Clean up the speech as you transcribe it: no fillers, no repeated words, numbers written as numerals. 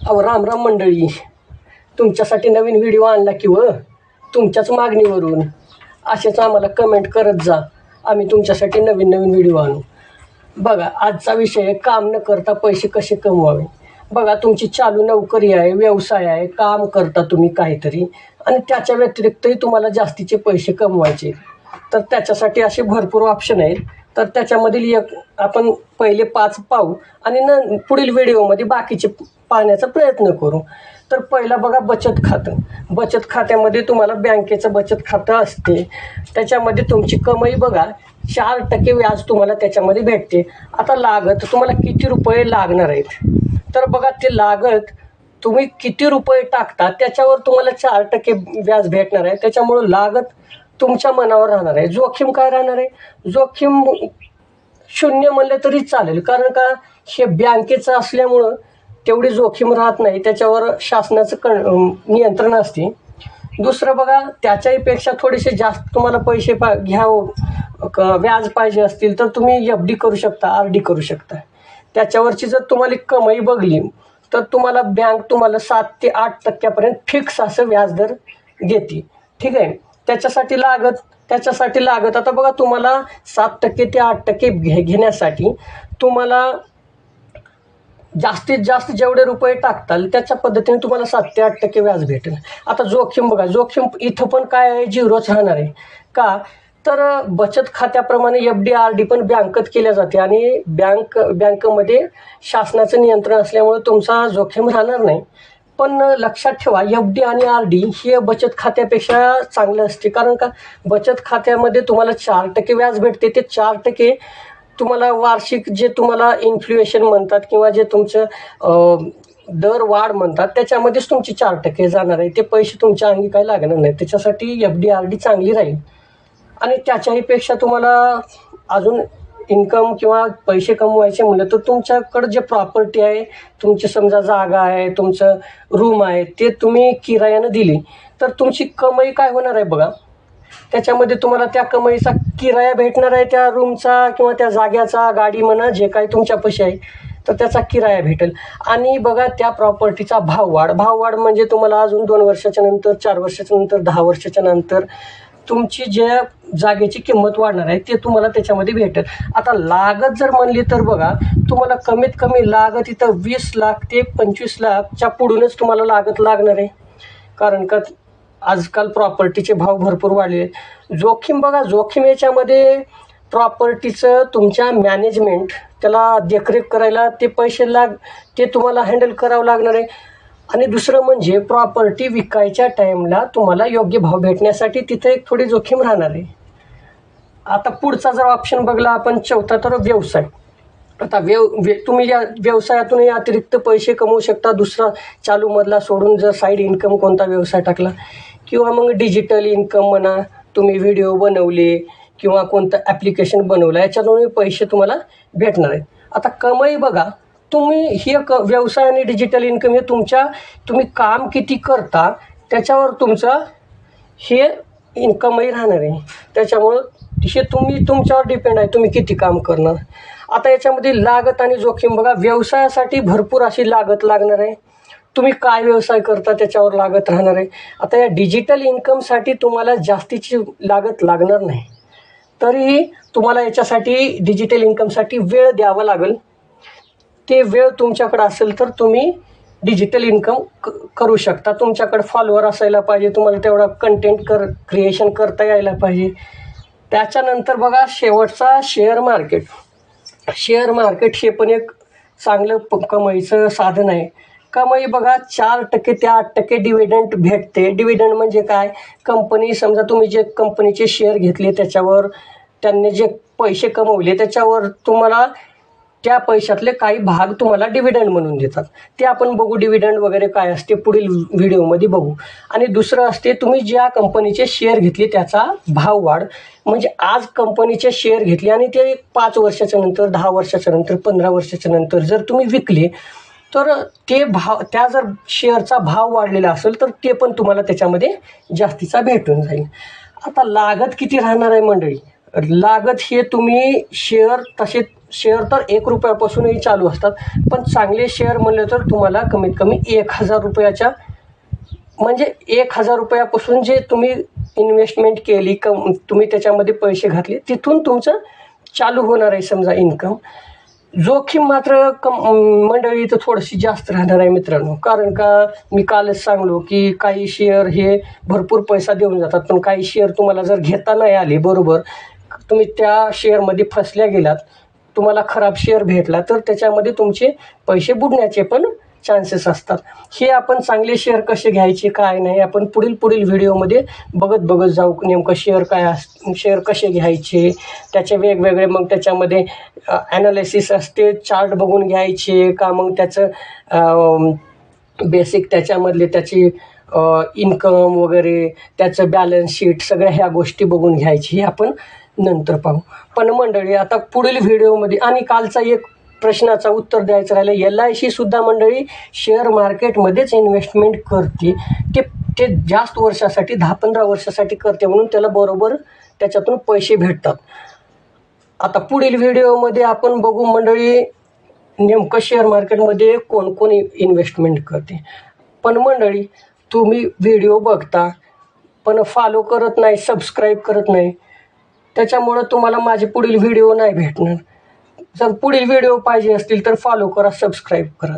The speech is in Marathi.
अहो राम राम मंडळी, तुमच्यासाठी नवीन व्हिडिओ आणला की तुमच्याच मागणीवरून असेच आम्हाला कमेंट करत जा, आम्ही तुमच्यासाठी नवीन नवीन व्हिडिओ आणू. बघा, आजचा विषय आहे काम न करता पैसे कसे कमवावे. बघा, तुमची चालू नोकरी आहे, व्यवसाय आहे, काम करता तुम्ही काहीतरी आणि त्याच्या व्यतिरिक्तही तुम्हाला जास्तीचे पैसे कमवायचे, तर त्याच्यासाठी असे भरपूर ऑप्शन आहेत. तर त्याच्यामधील एक आपण पहिले 5 पाहू आणि पुढील व्हिडिओमध्ये बाकीचे पाहण्याचा प्रयत्न करू. तर पहिला बघा, बचत खातं. बचत खात्यामध्ये तुम्हाला बँकेचं बचत खातं असते. त्याच्यामध्ये तुमची कमाई बघा 4% व्याज तुम्हाला त्याच्यामध्ये भेटते. आता लागत तुम्हाला किती रुपये लागणार आहेत, तर बघा ते लागत तुम्ही किती रुपये टाकता त्याच्यावर तुम्हाला 4% व्याज भेटणार आहे. त्याच्यामुळं लागत तुमच्या मनावर राहणार आहे. जोखीम काय राहणार आहे? जोखीम 0 म्हणलं तरी चालेल, कारण का हे बँकेचं असल्यामुळं तेवढी जोखीम राहत नाही, त्याच्यावर शासनाचं नियंत्रण असते. दुसरं बघा, त्याच्याहीपेक्षा थोडेसे जास्त तुम्हाला पैसे व्याज पाहिजे असतील तर तुम्ही FD करू शकता, RD करू शकता. त्याच्यावरची जर तुम्हाला कमाई बघली तर तुम्हाला बँक तुम्हाला 7 ते 8% फिक्स असं व्याजदर देते. ठीक आहे. त्याच्यासाठी लागत आता बघा, तुम्हाला 7% ते 8% घेण्यासाठी तुम्हाला जास्तीत जास्त जेवढे रुपये टाकताल त्याच्या पद्धतीने तुम्हाला 7 ते 8% व्याज भेटेल. आता जोखीम बघा, जोखीम इथं पण काय आहे, झिरोच राहणार आहे. का तर बचत खात्याप्रमाणे FD RD पण बँकेत केल्या जाते आणि बँकेमध्ये शासनाचं नियंत्रण असल्यामुळे तुमचा जोखीम राहणार नाही. पण लक्षात ठेवा, FD आणि RD हे बचत खात्यापेक्षा चांगलं असते, कारण का बचत खात्यामध्ये तुम्हाला 4% व्याज भेटते. ते 4% तुम्हाला वार्षिक जे तुम्हाला इन्फ्लेशन म्हणतात किंवा जे तुमचं दर वाढ म्हणतात त्याच्यामध्येच तुमची 4% जाणार आहे. ते पैसे तुमच्या अंगी काही लागणार नाही. त्याच्यासाठी FD RD चांगली राहील. आणि त्याच्याहीपेक्षा तुम्हाला अजून इन्कम किंवा पैसे कमवायचे म्हणलं तर तुमच्याकडं जे प्रॉपर्टी आहे, तुमची समजा जागा आहे, तुमचं रूम आहे, ते तुम्ही किरायानं दिली तर तुमची कमाई काय होणार आहे बघा. त्याच्यामध्ये तुम्हाला त्या कमाईचा किराया भेटणार आहे, त्या रूमचा किंवा त्या जाग्याचा, गाडी म्हणा जे काही तुमच्यापाशी आहे तर त्याचा किराया भेटेल. आणि बघा, त्या प्रॉपर्टीचा भाववाढ म्हणजे तुम्हाला अजून 2 वर्षाच्या नंतर, 4 वर्षाच्या नंतर, 10 वर्षाच्या नंतर तुमची ज्या जागेची किंमत वाढणार आहे ते तुम्हाला त्याच्यामध्ये भेटेल. आता लागत जर म्हणली तर बघा, तुम्हाला कमीत कमी लागत इथं 20 लाख ते 25 लाखच्या पुढूनच तुम्हाला लागत लागणार आहे, कारण का आजकाल प्रॉपर्टीचे भाव भरपूर वाढले आहेत. जोखीम बघा, जोखीम याच्यामध्ये प्रॉपर्टीचं तुमच्या मॅनेजमेंट, त्याला देखरेख करायला ते ते तुम्हाला हँडल करावं लागणार आहे. आणि दुसरं म्हणजे प्रॉपर्टी विकायच्या टाईमला तुम्हाला योग्य भाव भेटण्यासाठी तिथे एक थोडी जोखीम राहणार आहे. आता पुढचा जर ऑप्शन बघला आपण, चौथा, तर व्यवसाय. आता तुम्ही या व्यवसायातूनही अतिरिक्त पैसे कमवू शकता. दुसरा चालूमधला सोडून जर साईड इन्कम कोणता व्यवसाय टाकला किंवा मग डिजिटल इन्कम म्हणा, तुम्ही व्हिडिओ बनवले किंवा कोणतं ॲप्लिकेशन बनवलं, याच्यातूनही पैसे तुम्हाला भेटणार आहेत. आता कमाई बघा, तुम्ही व्यवसाय आणि डिजिटल इन्कम हे तुम्ही काम किती करता त्याच्यावर तुमचं हे इन्कमही राहणार आहे. त्याच्यामुळं हे तुमच्यावर डिपेंड आहे, तुम्ही किती काम करणार. आता याच्यामध्ये लागत आणि जोखीम बघा, व्यवसायासाठी भरपूर अशी लागत लागणार आहे. तुम्ही काय व्यवसाय करता त्याच्यावर लागत राहणार आहे. आता या डिजिटल इन्कमसाठी तुम्हाला जास्तीची लागत लागणार नाही, तरीही तुम्हाला याच्यासाठी डिजिटल इन्कमसाठी वेळ द्यावा लागेल. ते वेळ तुमच्याकडे असेल तर तुम्ही डिजिटल इन्कम करू शकता. तुमच्याकडे फॉलोअर असायला पाहिजे, तुम्हाला तेवढा कंटेंट क्रिएशन करता यायला पाहिजे. त्याच्यानंतर बघा, शेवटचा शेअर मार्केट हे पण एक चांगलं कमाईचं साधन आहे. कमाई बघा, 4% ते 8% डिव्हिडंड भेटते. डिव्हिडंड म्हणजे काय, कंपनी समजा तुम्ही जे कंपनीचे शेअर घेतले त्याच्यावर त्यांनी जे पैसे कमवले त्याच्यावर तुम्हाला त्या पैशातले काही भाग तुम्हाला डिव्हिडंड म्हणून देतात. ते आपण बघू, डिव्हिडंड वगैरे काय असते पुढील व्हिडिओमध्ये बघू. आणि दुसरं असते, तुम्ही ज्या कंपनीचे शेअर घेतले त्याचा भाववाढ, म्हणजे आज कंपनीचे शेअर घेतले आणि ते 5 वर्षाच्या नंतर, 10 वर्षाच्या नंतर, 15 वर्षाच्या नंतर जर तुम्ही विकले तर त्या जर शेअरचा भाव वाढलेला असेल तर ते पण तुम्हाला त्याच्यामध्ये जास्तीचा भेटून जाईल. आता लागत किती राहणार आहे मंडळी? लागत हे तुम्ही शेअर तसे शेअर तर 1 रुपयापासूनही चालू असतात, पण चांगले शेअर म्हणलं तर तुम्हाला कमीत कमी 1000 रुपयाच्या म्हणजे 1000 रुपयापासून जे तुम्ही इन्व्हेस्टमेंट केली, तुम्ही त्याच्यामध्ये पैसे घातले, तिथून तुमचं चालू होणार आहे समजा इन्कम. जोखीम मात्र मंडळी तर थोडीशी जास्त राहणार आहे मित्रांनो. कारण का मी कालच सांगलो की काही शेअर हे भरपूर पैसा देऊन जातात, पण काही शेअर तुम्हाला जर घेता नाही आले बरोबर, तुम्ही त्या शेअरमध्ये फसल्या गेलात, तुम्हाला खराब शेअर भेटला, तर त्याच्यामध्ये तुमचे पैसे बुडण्याचे पण चान्सेस असतात. हे आपण चांगले शेअर कसे घ्यायचे काय नाही आपण पुढील व्हिडिओमध्ये बघत जाऊ. नेमकं शेअर काय शेअर कसे घ्यायचे, त्याचे वेगवेगळे मग त्याच्यामध्ये ॲनालिसिस असते, चार्ट बघून घ्यायचे का, मग त्याचं बेसिक त्याच्यामधले त्याची इन्कम वगैरे, त्याचं बॅलन्स शीट, सगळ्या ह्या गोष्टी बघून घ्यायची, हे आपण नंतर पाहू. पण मंडळी आता पुढील व्हिडिओमध्ये, आणि कालचा एक प्रश्नाचं उत्तर द्यायचं राहिलं, LIC सुद्धा मंडळी शेअर मार्केटमध्येच इन्व्हेस्टमेंट करते. ते जास्त वर्षासाठी 10-15 वर्षासाठी करते, म्हणून त्याला बरोबर त्याच्यातून पैसे भेटतात. आता पुढील व्हिडिओमध्ये आपण बघू मंडळी नेमकं शेअर मार्केटमध्ये कोण इन्व्हेस्टमेंट करते. पण मंडळी तुम्ही व्हिडिओ बघता पण फॉलो करत नाही, सबस्क्राईब करत नाही, त्याच्यामुळं तुम्हाला माझे पुढील व्हिडिओ नाही भेटणार. जर पुढील व्हिडिओ पाहिजे असतील तर फॉलो करा, सबस्क्राईब करा.